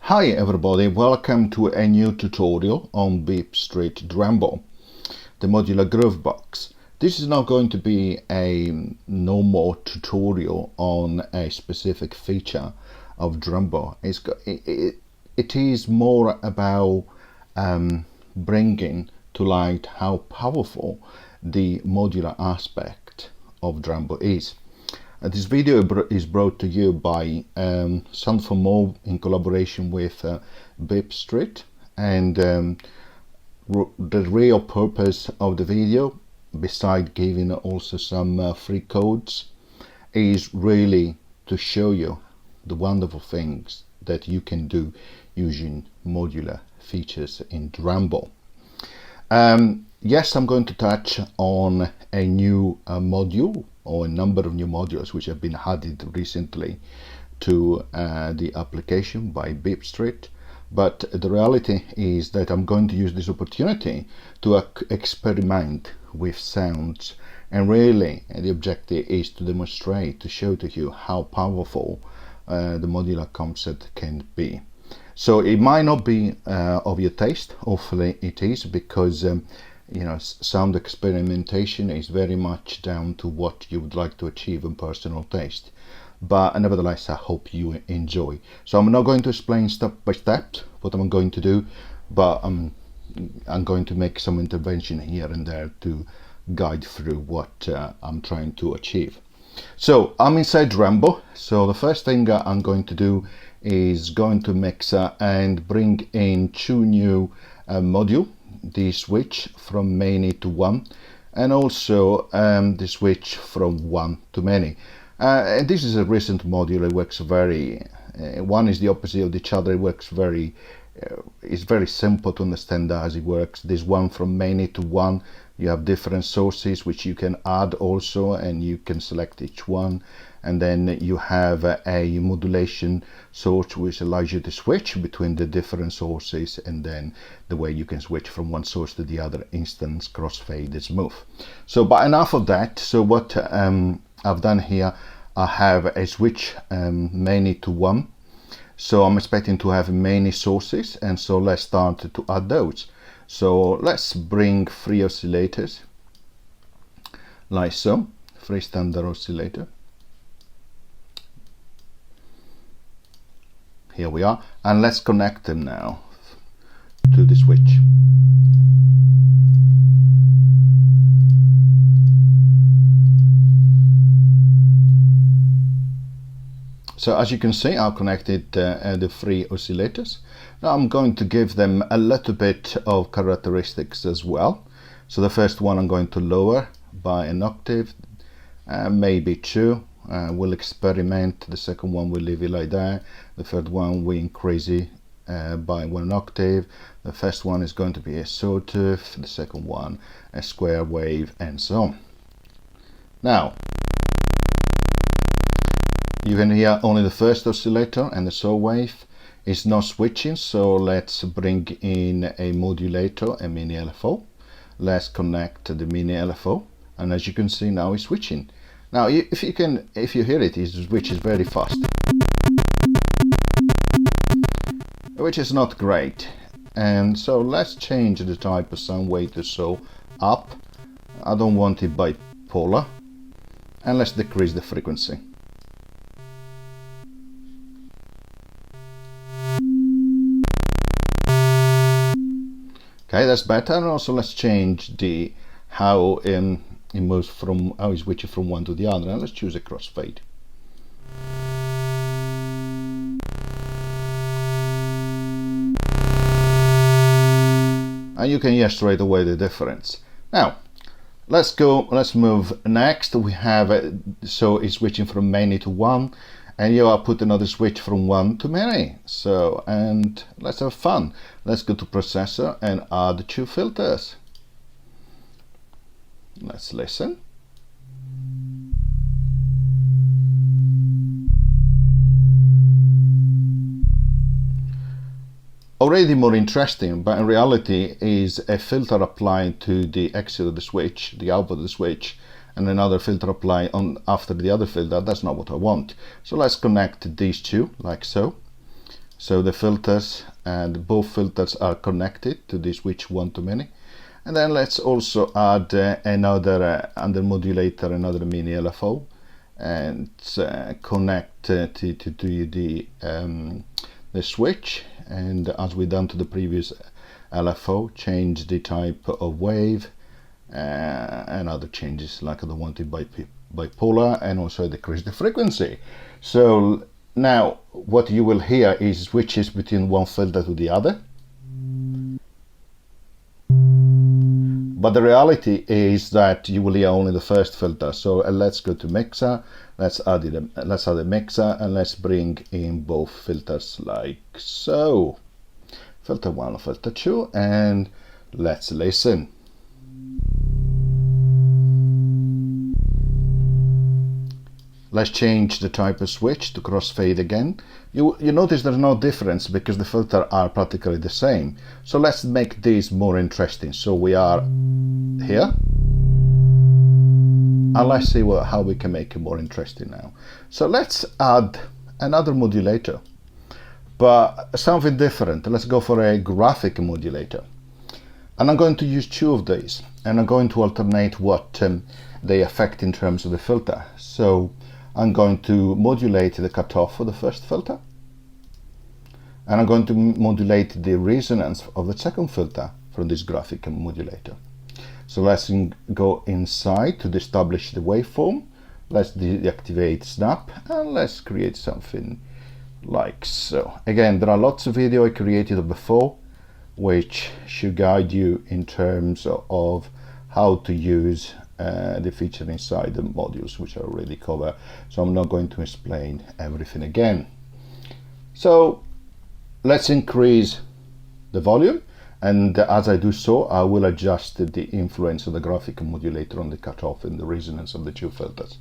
Hi everybody, welcome to a new tutorial on BeepStreet Drambo, the modular groove box. This is not going to be a normal tutorial on a specific feature of Drambo. It is more about bringing to light how powerful the modular aspect of Drambo is. This video is brought to you by SoundForMore in collaboration with BeepStreet, and the real purpose of the video, besides giving also some free codes, is really to show you the wonderful things that you can do using modular features in Drambo. Yes, I'm going to touch on a new module, or a number of new modules which have been added recently to the application by BeepStreet. But the reality is that I'm going to use this opportunity to experiment with sounds, and really the objective is to demonstrate, to show to you how powerful the modular concept can be. So it might not be of your taste, hopefully it is, because sound experimentation is very much down to what you would like to achieve in personal taste. But nevertheless, I hope you enjoy. So I'm not going to explain step by step what I'm going to do, but I'm going to make some intervention here and there to guide through what I'm trying to achieve. So I'm inside Drambo. So the first thing I'm going to do is going to mix and bring in two new modules. The switch from many to one, and also the switch from one to many. And this is a recent module. It works very one is the opposite of each other. It works very it's very simple to understand as it works. This one from many to one, you have different sources which you can add also, and you can select each one, and then you have a modulation source which allows you to switch between the different sources, and then the way you can switch from one source to the other, instance, crossfade, is smooth. So but enough of that. So what I've done here, I have a switch many to one. So I'm expecting to have many sources, and so let's start to add those. So let's bring 3 oscillators, like so, 3 standard oscillator. Here we are, and let's connect them now to the switch. So as you can see, I've connected the 3 oscillators. Now I'm going to give them a little bit of characteristics as well. So the first one I'm going to lower by an octave, maybe 2. We'll experiment. The second one we'll leave it like that. The third one we increase it by 1 octave. The first one is going to be a sawtooth, the second one a square wave, and so on. Now you can hear only the first oscillator, and the saw wave is not switching. So let's bring in a modulator, a mini LFO. Let's connect the mini LFO, and as you can see now it's switching. Now if you hear it, it switches very fast, which is not great. And so let's change the type of sound wave to saw up. I don't want it bipolar, and let's decrease the frequency. Okay, that's better. And also let's change the how it moves from, how it switches from one to the other, and let's choose a crossfade. And you can hear straight away the difference. Now let's move next. We have so it's switching from many to one, and you are put another switch from one to many. So, and let's have fun. Let's go to processor and add 2 filters. Let's listen. Already more interesting, but in reality is a filter applied to the exit of the switch, the output of the switch, and another filter apply on after the other filter. That's not what I want. So let's connect these two like so. So the filters, and both filters are connected to this switch one-to-many. And then let's also add another under modulator, another mini LFO, and connect to the switch. And as we done to the previous LFO, change the type of wave and other changes like the wanted bipolar, and also decrease the frequency. So now what you will hear is switches between one filter to the other. But the reality is that you will hear only the first filter. So let's go to mixer, let's add a mixer, and let's bring in both filters like so. Filter 1, filter 2, and let's listen. Let's change the type of switch to crossfade again. You notice there's no difference because the filters are practically the same. So let's make this more interesting. So we are here, and let's see how we can make it more interesting now. So let's add another modulator, but something different. Let's go for a graphic modulator. And I'm going to use two of these, and I'm going to alternate what they affect in terms of the filter. So I'm going to modulate the cutoff for the first filter, and I'm going to modulate the resonance of the second filter from this graphic modulator. So let's go inside to establish the waveform. Let's deactivate snap, and let's create something like so. Again, there are lots of video I created before which should guide you in terms of how to use the feature inside the modules, which I already cover, so I'm not going to explain everything again. So let's increase the volume, and as I do so, I will adjust the influence of the graphical modulator on the cutoff and the resonance of the two filters.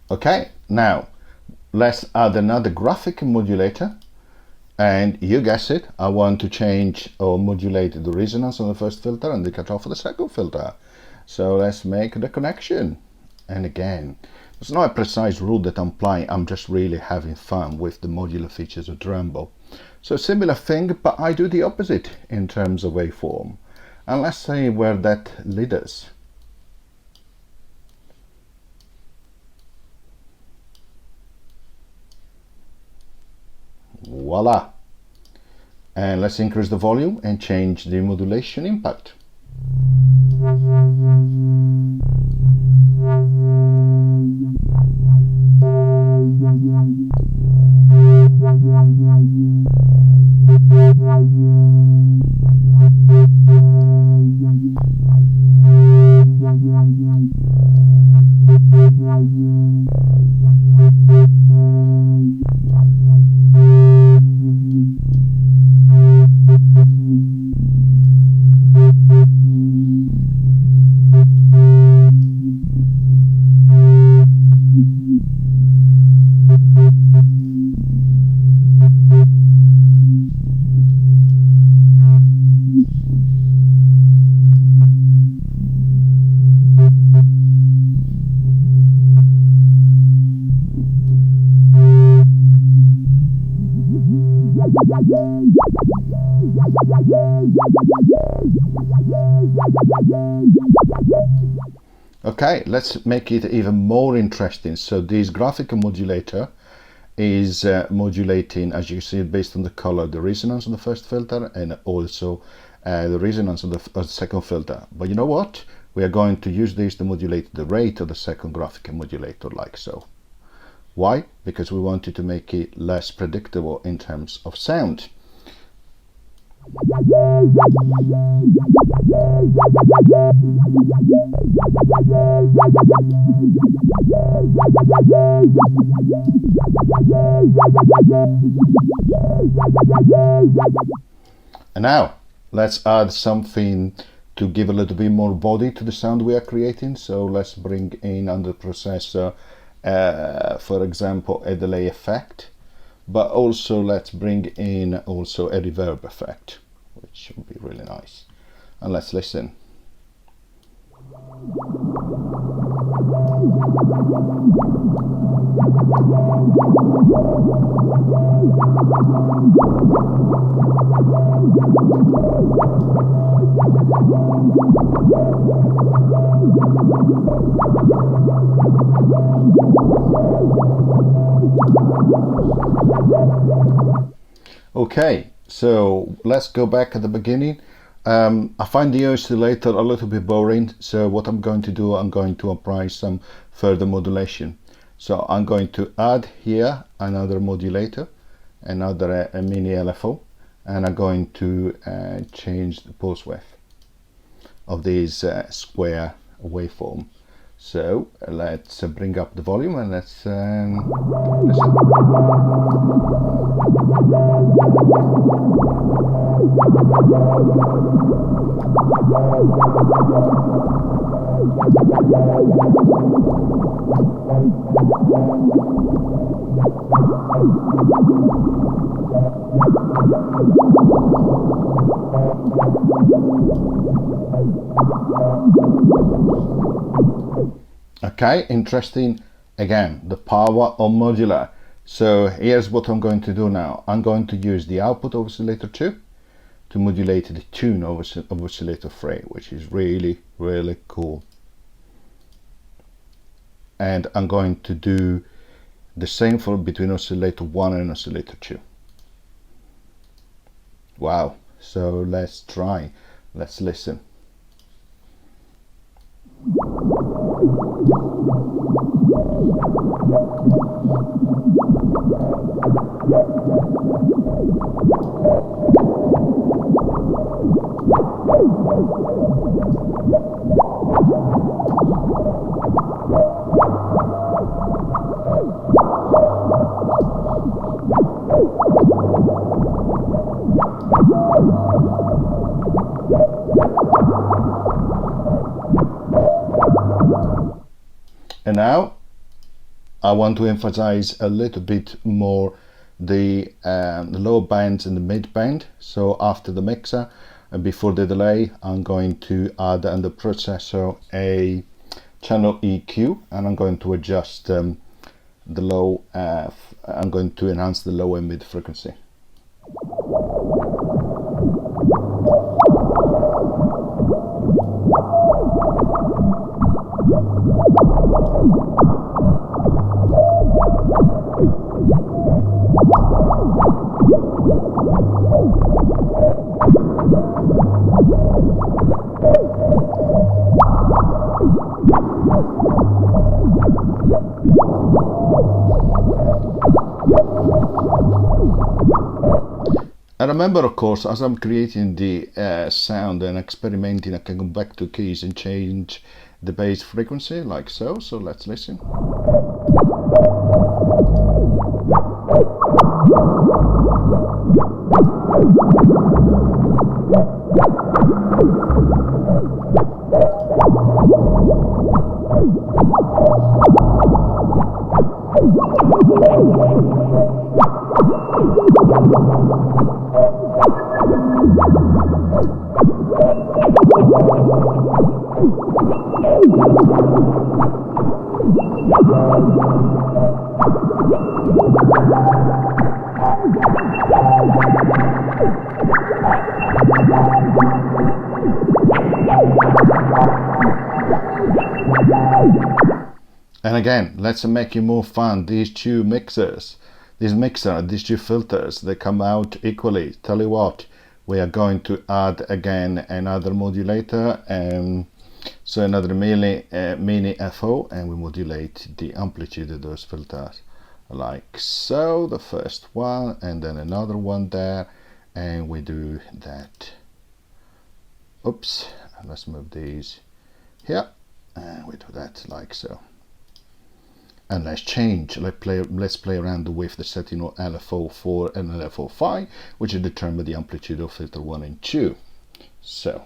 Okay, now let's add another graphical modulator, and you guess it, I want to change or modulate the resonance on the first filter and the cutoff of the second filter. So let's make the connection. And again, there's not a precise rule that I'm applying, I'm just really having fun with the modular features of Drambo. So similar thing, but I do the opposite in terms of waveform. And let's see where that leads us. Voila! And let's increase the volume and change the modulation impact. Okay, let's make it even more interesting. So this graphical modulator is modulating, as you see, based on the color, the resonance of the first filter, and also the resonance of the second filter. But you know what? We are going to use this to modulate the rate of the second graphical modulator, like so. Why? Because we wanted to make it less predictable in terms of sound. And now let's add something to give a little bit more body to the sound we are creating. So let's bring in on the processor, for example, a delay effect, but also let's bring in also a reverb effect, which would be really nice. And let's listen. Okay, so let's go back at the beginning. I find the oscillator a little bit boring, so what I'm going to do, I'm going to apply some further modulation. So I'm going to add here another modulator, another mini LFO, and I'm going to change the pulse width of this square waveform. So let's bring up the volume and let's listen. Okay, interesting. Again, the power of modular. So here's what I'm going to do now. I'm going to use the output of oscillator 2 to modulate the tune of oscillator 3, which is really, really cool. And I'm going to do the same for between oscillator 1 and oscillator 2. Wow, so let's try, let's listen. And now I want to emphasize a little bit more the low bands and the mid band. So after the mixer and before the delay, I'm going to add on the processor a channel EQ, and I'm going to adjust the low, I'm going to enhance the low and mid frequency. And remember, of course, as I'm creating the sound and experimenting, I can go back to keys and change the bass frequency like so. So let's listen. And again, let's make it more fun. These two mixers, these two filters, they come out equally. Tell you what, we are going to add again another modulator, so another mini FO, and we modulate the amplitude of those filters like so. The first one, and then another one there, and we do that. Oops, let's move these here, and we do that like so. And let's change, let's play around with the setting of LFO 4 and LFO 5, which will determine the amplitude of filter 1 and 2. So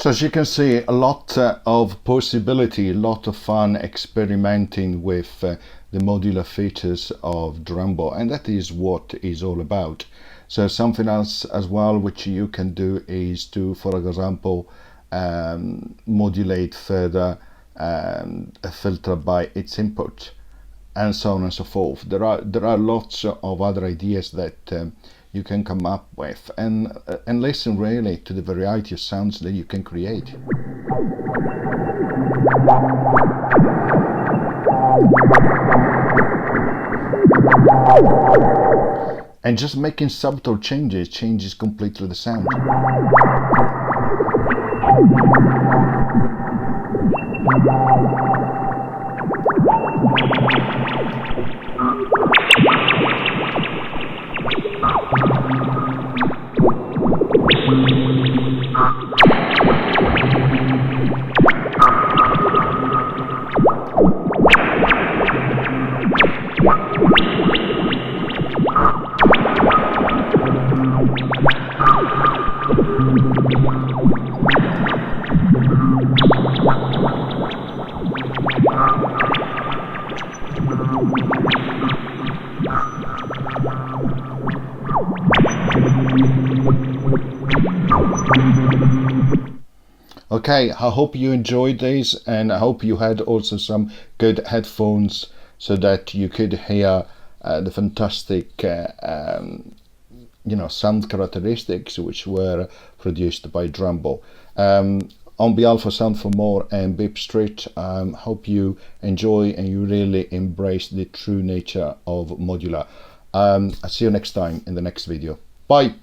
as you can see, a lot of possibility, a lot of fun experimenting with the modular features of Drambo, and that is what it's all about. So something else as well which you can do is to, for example, modulate further a filter by its input, and so on and so forth. There are lots of other ideas that you can come up with, and listen really to the variety of sounds that you can create. And just making subtle changes changes completely the sound. Okay, I hope you enjoyed this, and I hope you had also some good headphones so that you could hear the fantastic sound characteristics which were produced by Drambo. On behalf of SoundForMore and BeepStreet, hope you enjoy and you really embrace the true nature of Modular. I'll see you next time in the next video. Bye!